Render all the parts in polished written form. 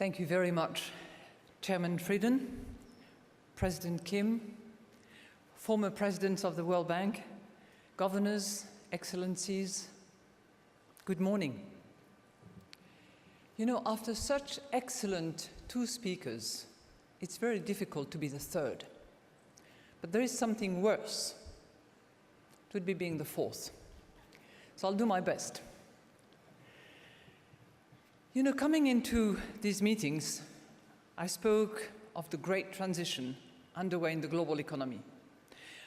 Thank you very much, Chairman Frieden, President Kim, former presidents of the World Bank, governors, excellencies, good morning. You know, after such excellent two speakers, it's very difficult to be the third. But there is something worse. It would be being the fourth. So I'll do my best. You know, coming into these meetings, I spoke of the great transition underway in the global economy.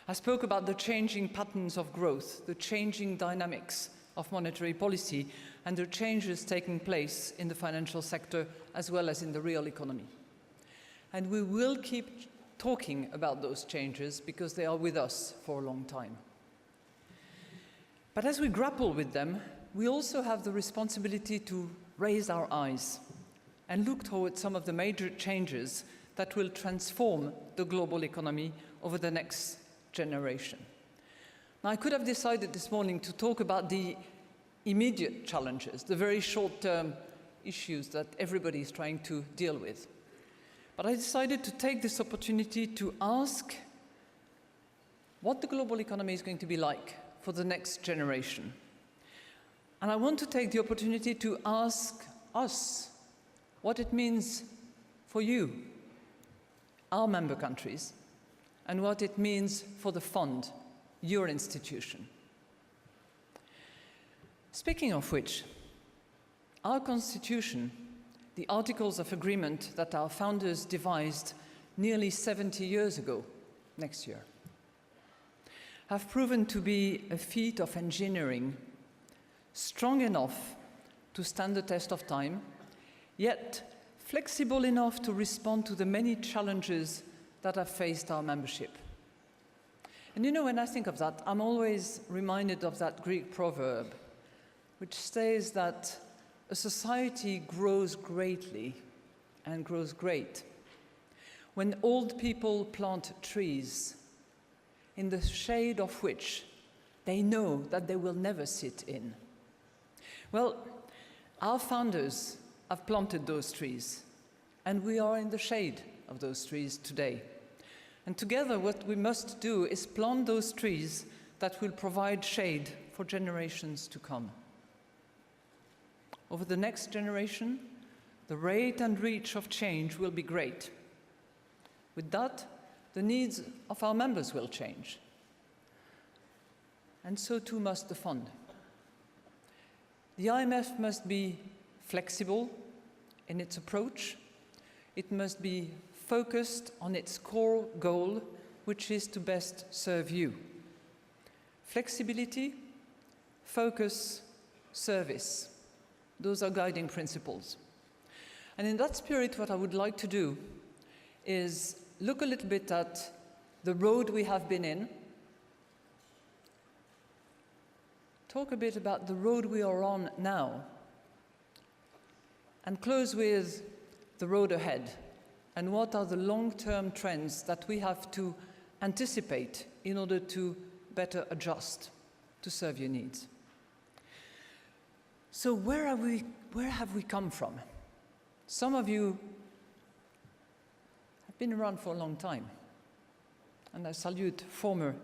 I spoke about the changing patterns of growth, the changing dynamics of monetary policy, and the changes taking place in the financial sector as well as in the real economy. And we will keep talking about those changes because they are with us for a long time. But as we grapple with them, we also have the responsibility to raise our eyes and look towards some of the major changes that will transform the global economy over the next generation. Now, I could have decided this morning to talk about the immediate challenges, the very short-term issues that everybody is trying to deal with. But I decided to take this opportunity to ask what the global economy is going to be like for the next generation. And I want to take the opportunity to ask us what it means for you, our member countries, and what it means for the fund, your institution. Speaking of which, our Constitution, the Articles of Agreement that our founders devised nearly 70 years ago, next year, have proven to be a feat of engineering strong enough to stand the test of time, yet flexible enough to respond to the many challenges that have faced our membership. And you know, when I think of that, I'm always reminded of that Greek proverb, which says that a society grows greatly and grows great when old people plant trees in the shade of which they know that they will never sit in. Well, our founders have planted those trees, and we are in the shade of those trees today. And together, what we must do is plant those trees that will provide shade for generations to come. Over the next generation, the rate and reach of change will be great. With that, the needs of our members will change. And so too must the fund. The IMF must be flexible in its approach. It must be focused on its core goal, which is to best serve you. Flexibility, focus, service. Those are guiding principles. And in that spirit, what I would like to do is look a little bit at the road we have been in, talk a bit about the road we are on now, and close with the road ahead, and what are the long-term trends that we have to anticipate in order to better adjust to serve your needs. So where have we come from? Some of you have been around for a long time, and I salute former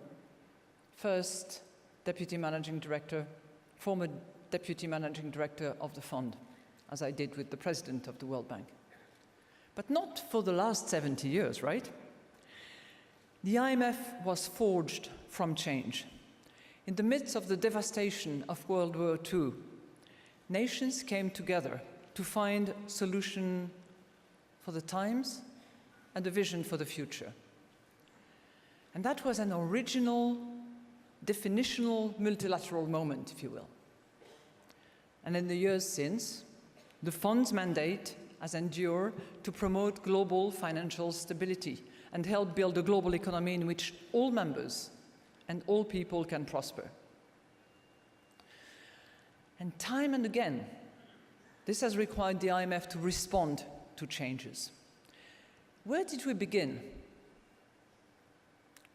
first Deputy Managing Director, former Deputy Managing Director of the fund, as I did with the President of the World Bank. But not for the last 70 years, right? The IMF was forged from change. In the midst of the devastation of World War II, nations came together to find a solution for the times and a vision for the future. And that was an original, definitional multilateral moment, if you will. And in the years since, the fund's mandate has endured to promote global financial stability and help build a global economy in which all members and all people can prosper. And time and again, this has required the IMF to respond to changes. Where did we begin?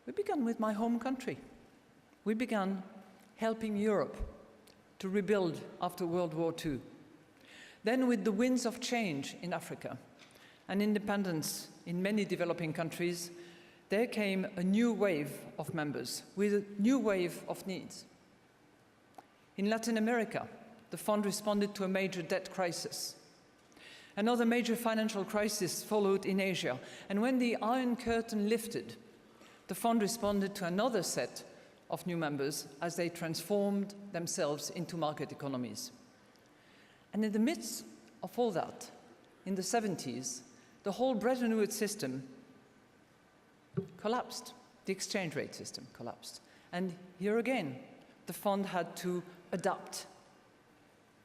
We began with my home country. We began helping Europe to rebuild after World War II. Then, with the winds of change in Africa and independence in many developing countries, there came a new wave of members with a new wave of needs. In Latin America, the fund responded to a major debt crisis. Another major financial crisis followed in Asia, and when the Iron Curtain lifted, the fund responded to another set of new members as they transformed themselves into market economies. And in the midst of all that, in the 70s, the whole Bretton Woods system collapsed. The exchange rate system collapsed. And here again, the fund had to adapt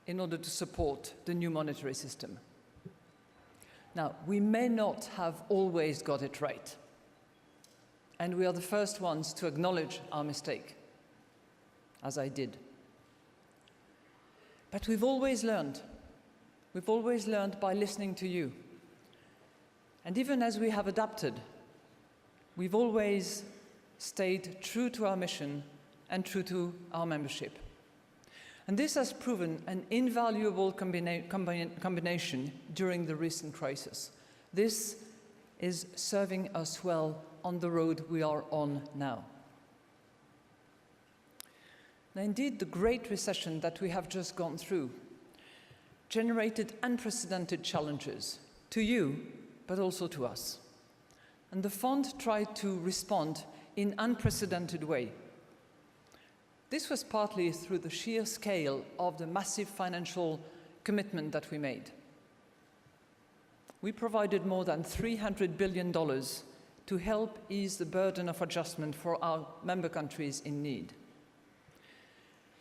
in order to support the new monetary system. Now, we may not have always got it right, and we are the first ones to acknowledge our mistake, as I did. But we've always learned. We've always learned by listening to you. And even as we have adapted, we've always stayed true to our mission and true to our membership. And this has proven an invaluable combination during the recent crisis. This is serving us well on the road we are on now. Now, indeed, the Great Recession that we have just gone through generated unprecedented challenges to you, but also to us. And the fund tried to respond in unprecedented way. This was partly through the sheer scale of the massive financial commitment that we made. We provided more than $300 billion to help ease the burden of adjustment for our member countries in need.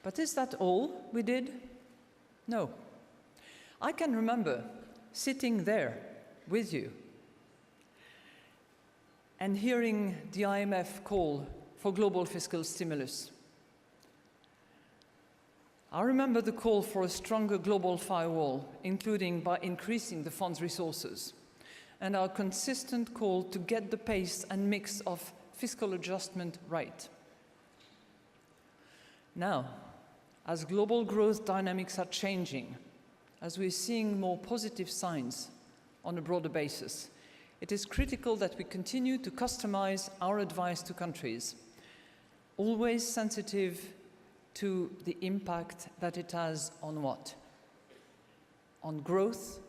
But is that all we did? No. I can remember sitting there with you and hearing the IMF call for global fiscal stimulus. I remember the call for a stronger global firewall, including by increasing the fund's resources, and our consistent call to get the pace and mix of fiscal adjustment right. Now, as global growth dynamics are changing, as we're seeing more positive signs on a broader basis, it is critical that we continue to customize our advice to countries, always sensitive to the impact that it has on what? On growth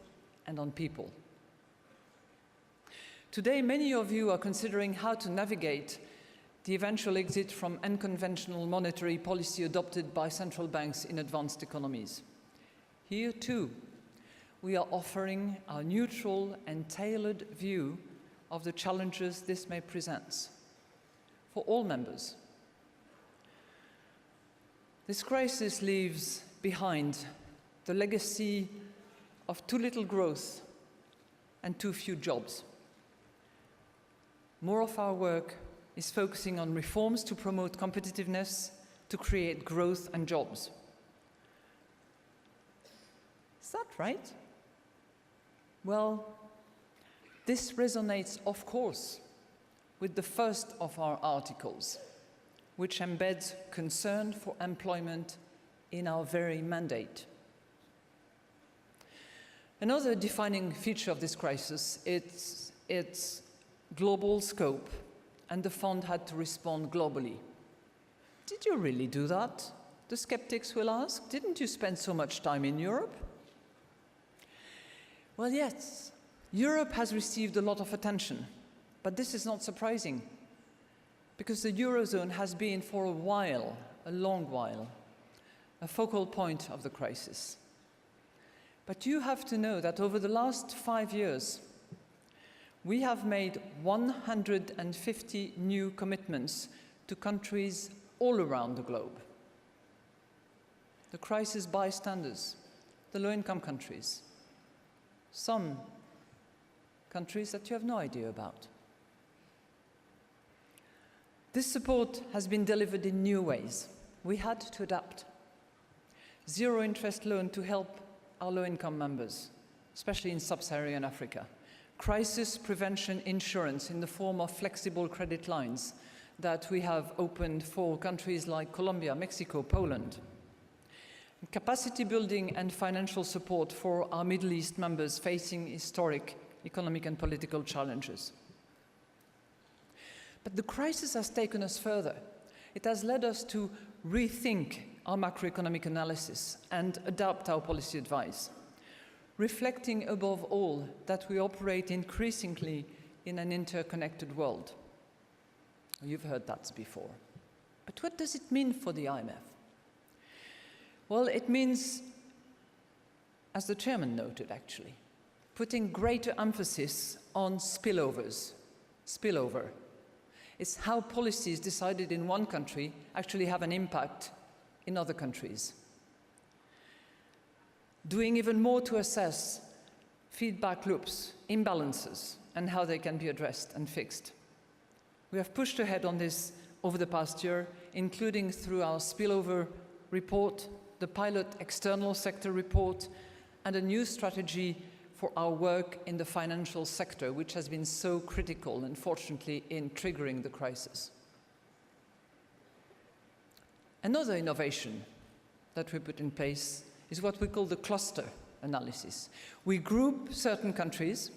and on people. Today, many of you are considering how to navigate the eventual exit from unconventional monetary policy adopted by central banks in advanced economies. Here, too, we are offering our neutral and tailored view of the challenges this may present for all members. This crisis leaves behind the legacy of too little growth and too few jobs. More of our work is focusing on reforms to promote competitiveness, to create growth and jobs. Is that right? Well, this resonates, of course, with the first of our articles, which embeds concern for employment in our very mandate. Another defining feature of this crisis is its global scope, and the fund had to respond globally. Did you really do that? The skeptics will ask. Didn't you spend so much time in Europe? Well, yes, Europe has received a lot of attention, but this is not surprising, because the Eurozone has been for a while, a long while, a focal point of the crisis. But you have to know that over the last 5 years, we have made 150 new commitments to countries all around the globe. The crisis bystanders, the low-income countries, some countries that you have no idea about. This support has been delivered in new ways. We had to adapt. Zero-interest loan to help our low-income members, especially in sub-Saharan Africa. Crisis prevention insurance in the form of flexible credit lines that we have opened for countries like Colombia, Mexico, Poland. capacity building and financial support for our Middle East members facing historic economic and political challenges. But the crisis has taken us further. It has led us to rethink our macroeconomic analysis and adapt our policy advice, reflecting above all that we operate increasingly in an interconnected world. You've heard that before. But what does it mean for the IMF? Well, it means, as the chairman noted actually, putting greater emphasis on spillovers. Spillover. It's how policies decided in one country actually have an impact in other countries. Doing even more to assess feedback loops, imbalances, and how they can be addressed and fixed. We have pushed ahead on this over the past year, including through our spillover report, the pilot external sector report, and a new strategy for our work in the financial sector, which has been so critical, unfortunately, in triggering the crisis. Another innovation that we put in place is what we call the cluster analysis. We group certain countries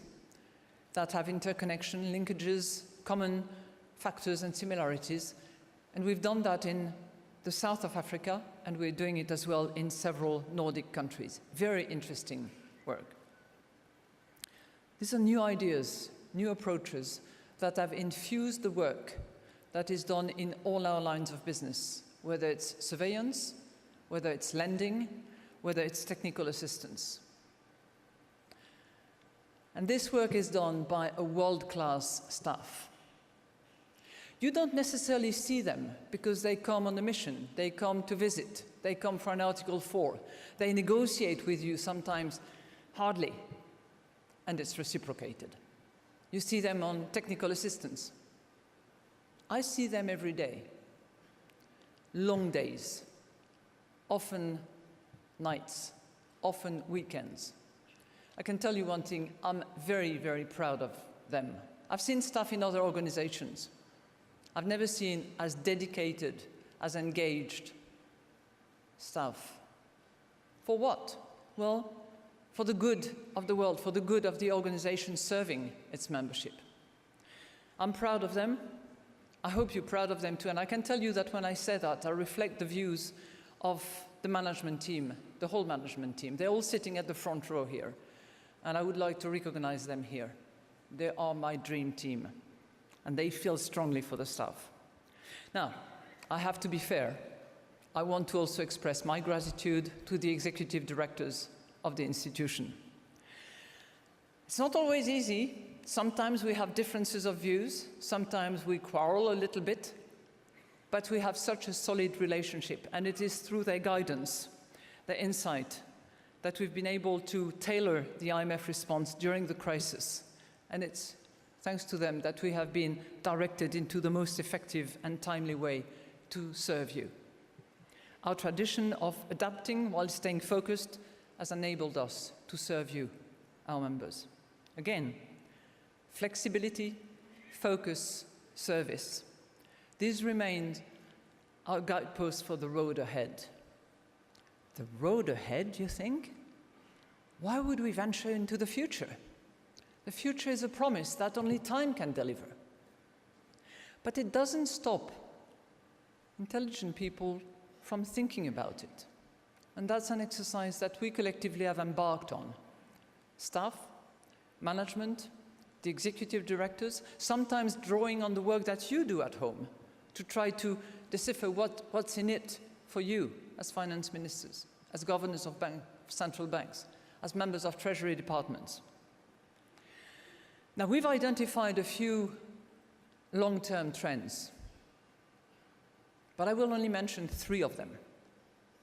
that have interconnection, linkages, common factors and similarities, and we've done that in the south of Africa, and we're doing it as well in several Nordic countries. Very interesting work. These are new ideas, new approaches that have infused the work that is done in all our lines of business, whether it's surveillance, whether it's lending, whether it's technical assistance. And this work is done by a world-class staff. You don't necessarily see them because they come on a mission, they come to visit, they come for an Article 4, they negotiate with you sometimes hardly, and it's reciprocated. You see them on technical assistance. I see them every day. Long days, often nights, often weekends. I can tell you one thing, I'm very, very proud of them. I've seen staff in other organizations. I've never seen as dedicated, as engaged staff. For what? Well, for the good of the world, for the good of the organization serving its membership. I'm proud of them. I hope you're proud of them too. And I can tell you that when I say that, I reflect the views of the management team, the whole management team. They're all sitting at the front row here. And I would like to recognize them here. They are my dream team. And they feel strongly for the staff. Now, I have to be fair. I want to also express my gratitude to the executive directors of the institution. It's not always easy. Sometimes we have differences of views. Sometimes we quarrel a little bit. But we have such a solid relationship. And it is through their guidance, their insight, that we've been able to tailor the IMF response during the crisis. And it's thanks to them that we have been directed into the most effective and timely way to serve you. Our tradition of adapting while staying focused has enabled us to serve you, our members. Again, flexibility, focus, service. These remain our guideposts for the road ahead. The road ahead, you think? Why would we venture into the future? The future is a promise that only time can deliver. But it doesn't stop intelligent people from thinking about it. And that's an exercise that we collectively have embarked on. Staff, management, the executive directors, sometimes drawing on the work that you do at home to try to decipher what's in it for you as finance ministers, as governors of central banks, as members of treasury departments. Now, we've identified a few long-term trends, but I will only mention 3 of them,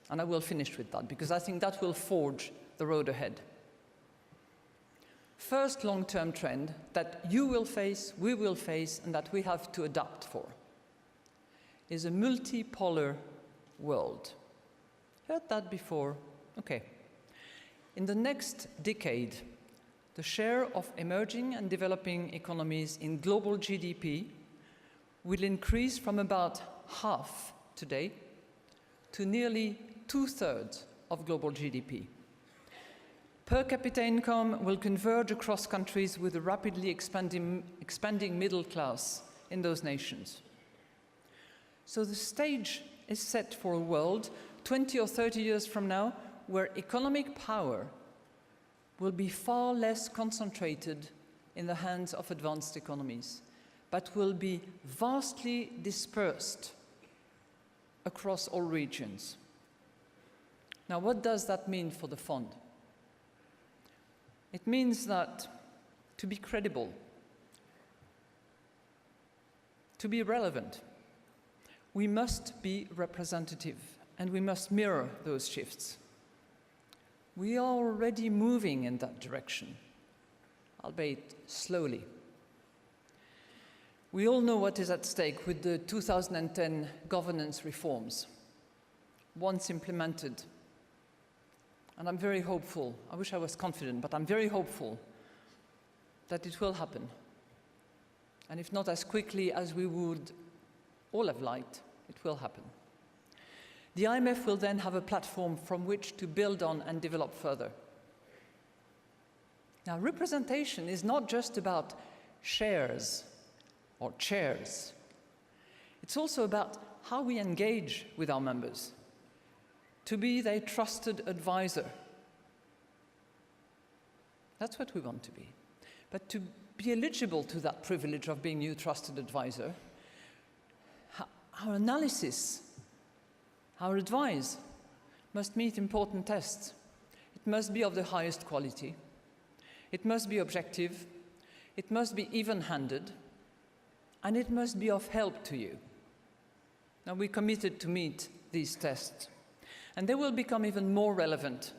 and I will finish with that, because I think that will forge the road ahead. First long-term trend that you will face, we will face, and that we have to adapt for is a multipolar world. Heard that before? Okay. In the next decade, the share of emerging and developing economies in global GDP will increase from about half today to nearly 2/3 of global GDP. Per capita income will converge across countries with a rapidly expanding middle class in those nations. So the stage is set for a world 20 or 30 years from now where economic power will be far less concentrated in the hands of advanced economies, but will be vastly dispersed across all regions. Now, what does that mean for the fund? It means that to be credible, to be relevant, we must be representative and we must mirror those shifts. We are already moving in that direction, albeit slowly. We all know what is at stake with the 2010 governance reforms, once implemented. And I'm very hopeful, I wish I was confident, but I'm very hopeful that it will happen. And if not as quickly as we would all have liked, it will happen. The IMF will then have a platform from which to build on and develop further. Now, representation is not just about shares or chairs. It's also about how we engage with our members, to be their trusted advisor. That's what we want to be. But to be eligible to that privilege of being your trusted advisor, our analysis, our advice must meet important tests. It must be of the highest quality. It must be objective. It must be even-handed. And it must be of help to you. Now, we're committed to meet these tests. And they will become even more relevant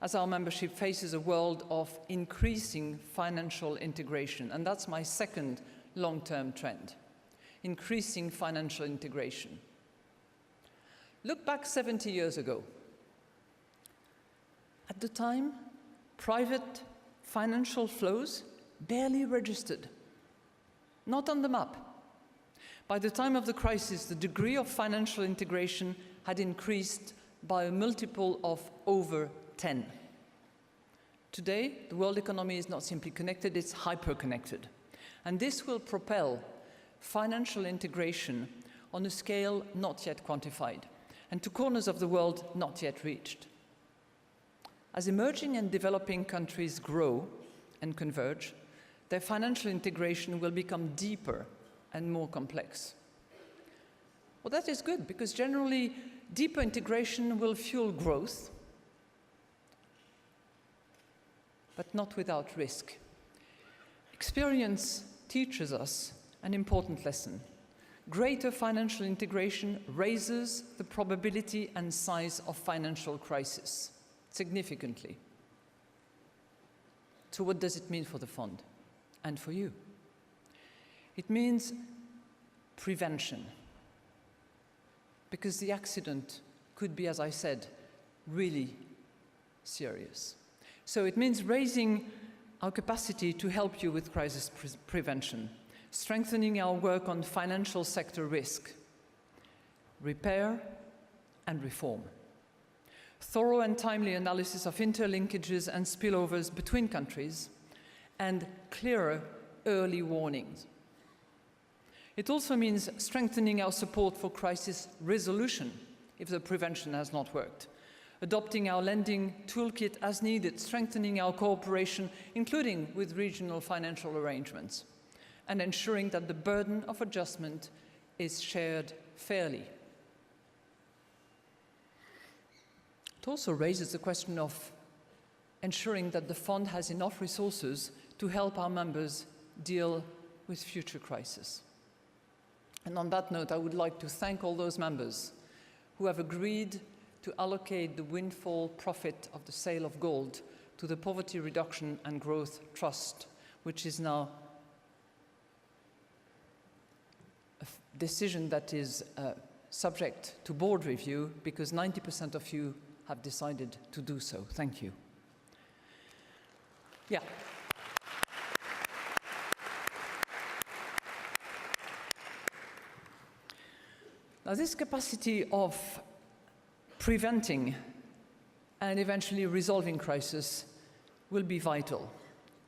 as our membership faces a world of increasing financial integration. And that's my second long-term trend, increasing financial integration. Look back 70 years ago. At the time, private financial flows barely registered, not on the map. By the time of the crisis, the degree of financial integration had increased by a multiple of over 10. Today, the world economy is not simply connected, it's hyper-connected. And this will propel financial integration on a scale not yet quantified, and to corners of the world not yet reached. As emerging and developing countries grow and converge, their financial integration will become deeper and more complex. Well, that is good, because generally, deeper integration will fuel growth, but not without risk. Experience teaches us an important lesson. Greater financial integration raises the probability and size of financial crisis significantly. So what does it mean for the fund and for you? It means prevention, because the accident could be, as I said, really serious. So it means raising our capacity to help you with crisis prevention, strengthening our work on financial sector risk, repair and reform, thorough and timely analysis of interlinkages and spillovers between countries, and clearer early warnings. It also means strengthening our support for crisis resolution if the prevention has not worked, adopting our lending toolkit as needed, strengthening our cooperation, including with regional financial arrangements, and ensuring that the burden of adjustment is shared fairly. It also raises the question of ensuring that the fund has enough resources to help our members deal with future crises. And on that note, I would like to thank all those members who have agreed to allocate the windfall profit of the sale of gold to the Poverty Reduction and Growth Trust, which is now a decision that is subject to board review, because 90% of you have decided to do so. Thank you. Yeah. Now, this capacity of preventing and eventually resolving crisis will be vital.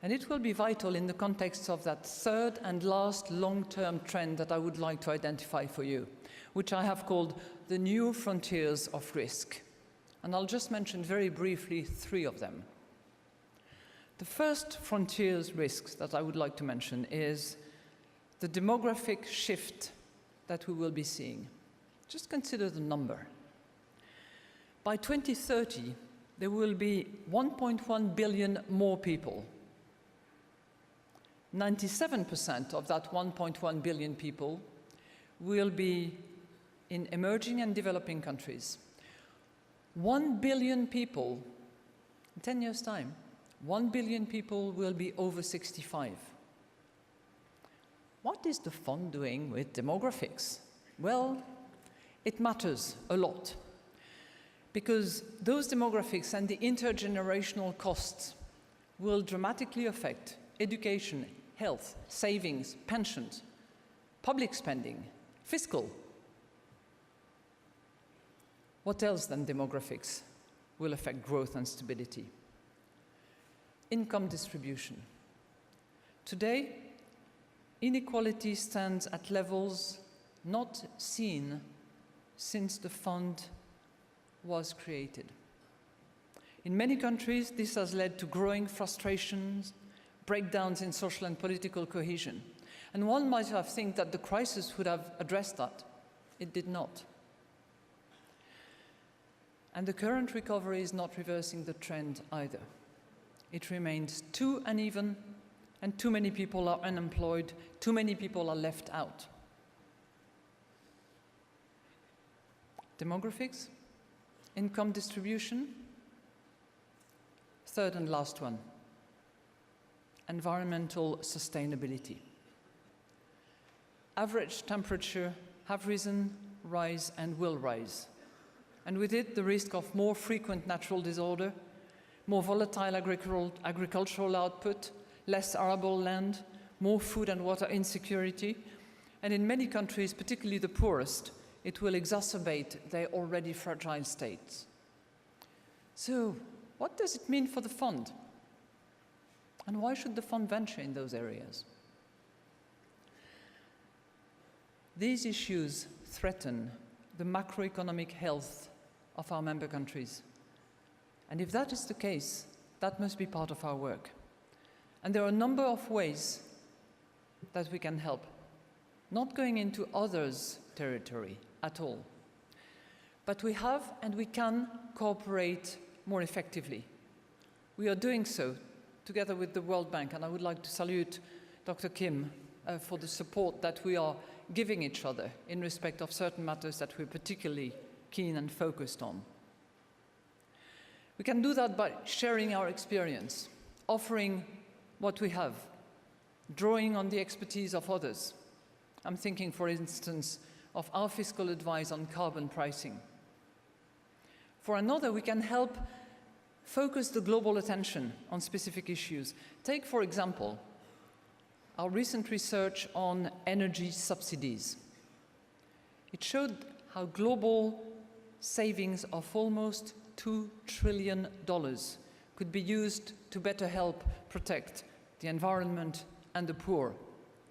And it will be vital in the context of that third and last long-term trend that I would like to identify for you, which I have called the new frontiers of risk. And I'll just mention very briefly 3 of them. The first frontier's risks that I would like to mention is the demographic shift that we will be seeing. Just consider the number. By 2030, there will be 1.1 billion more people. 97% of that 1.1 billion people will be in emerging and developing countries. 1 billion people, in 10 years' time, 1 billion people will be over 65. What is the fund doing with demographics? Well, it matters a lot, because those demographics and the intergenerational costs will dramatically affect education, health, savings, pensions, public spending, fiscal. What else than demographics will affect growth and stability? Income distribution. Today, inequality stands at levels not seen since the fund was created. In many countries, this has led to growing frustrations, breakdowns in social and political cohesion. And one might have think that the crisis would have addressed that. It did not. And the current recovery is not reversing the trend either. It remains too uneven, and too many people are unemployed, too many people are left out. Demographics, income distribution, third and last one, environmental sustainability. Average temperature have risen, rise, and will rise. And with it, the risk of more frequent natural disorder, more volatile agricultural output, less arable land, more food and water insecurity, and in many countries, particularly the poorest, it will exacerbate their already fragile states. So, what does it mean for the fund? And why should the fund venture in those areas? These issues threaten the macroeconomic health of our member countries. And if that is the case, that must be part of our work. And there are a number of ways that we can help, not going into others' territory at all. But we have and we can cooperate more effectively. We are doing so together with the World Bank, and I would like to salute Dr. Kim for the support that we are giving each other in respect of certain matters that we're particularly keen and focused on. We can do that by sharing our experience, offering what we have, drawing on the expertise of others. I'm thinking, for instance, of our fiscal advice on carbon pricing. For another, we can help focus the global attention on specific issues. Take, for example, our recent research on energy subsidies. It showed how global savings of almost $2 trillion could be used to better help protect the environment and the poor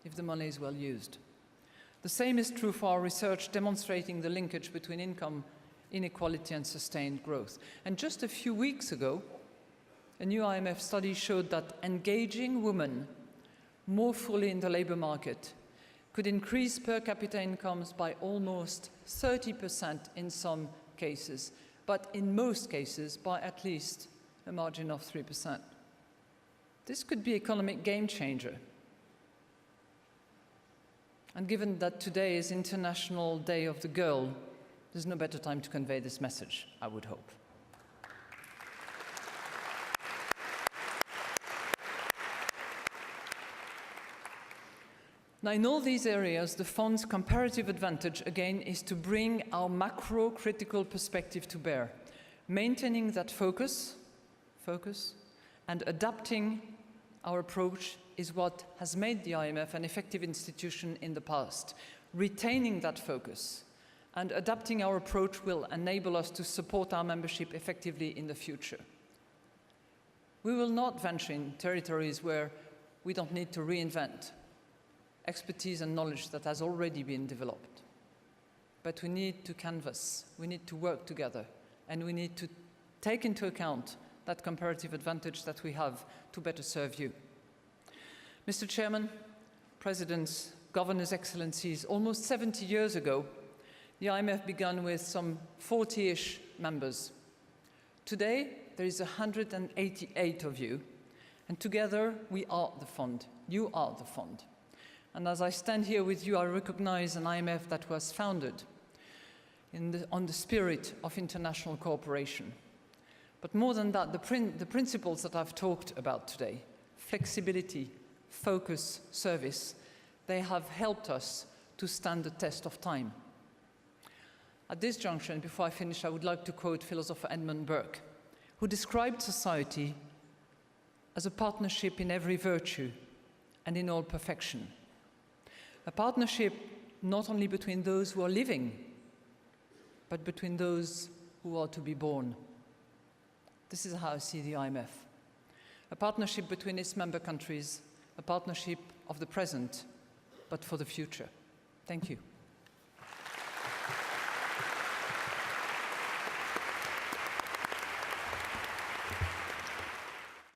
if the money is well used. The same is true for our research demonstrating the linkage between income inequality and sustained growth. And just a few weeks ago, a new IMF study showed that engaging women more fully in the labor market could increase per capita incomes by almost 30% in some cases, but in most cases by at least a margin of 3%. This could be an economic game changer. And given that today is International Day of the Girl, there's no better time to convey this message, I would hope. Now, in all these areas, the fund's comparative advantage, again, is to bring our macro-critical perspective to bear, maintaining that focus, and adapting our approach is what has made the IMF an effective institution in the past. Retaining that focus and adapting our approach will enable us to support our membership effectively in the future. We will not venture in territories where we don't need to reinvent expertise and knowledge that has already been developed. But we need to canvass, we need to work together, and we need to take into account that comparative advantage that we have to better serve you. Mr. Chairman, Presidents, Governors, Excellencies, almost 70 years ago, the IMF began with some 40-ish members. Today, there is 188 of you, and together we are the fund. You are the fund. And as I stand here with you, I recognize an IMF that was founded on the spirit of international cooperation. But more than that, the principles that I've talked about today, flexibility, focus, service, they have helped us to stand the test of time. At this junction, before I finish, I would like to quote philosopher Edmund Burke, who described society as a partnership in every virtue and in all perfection. A partnership not only between those who are living, but between those who are to be born. This is how I see the IMF. A partnership between its member countries, a partnership of the present, but for the future. Thank you.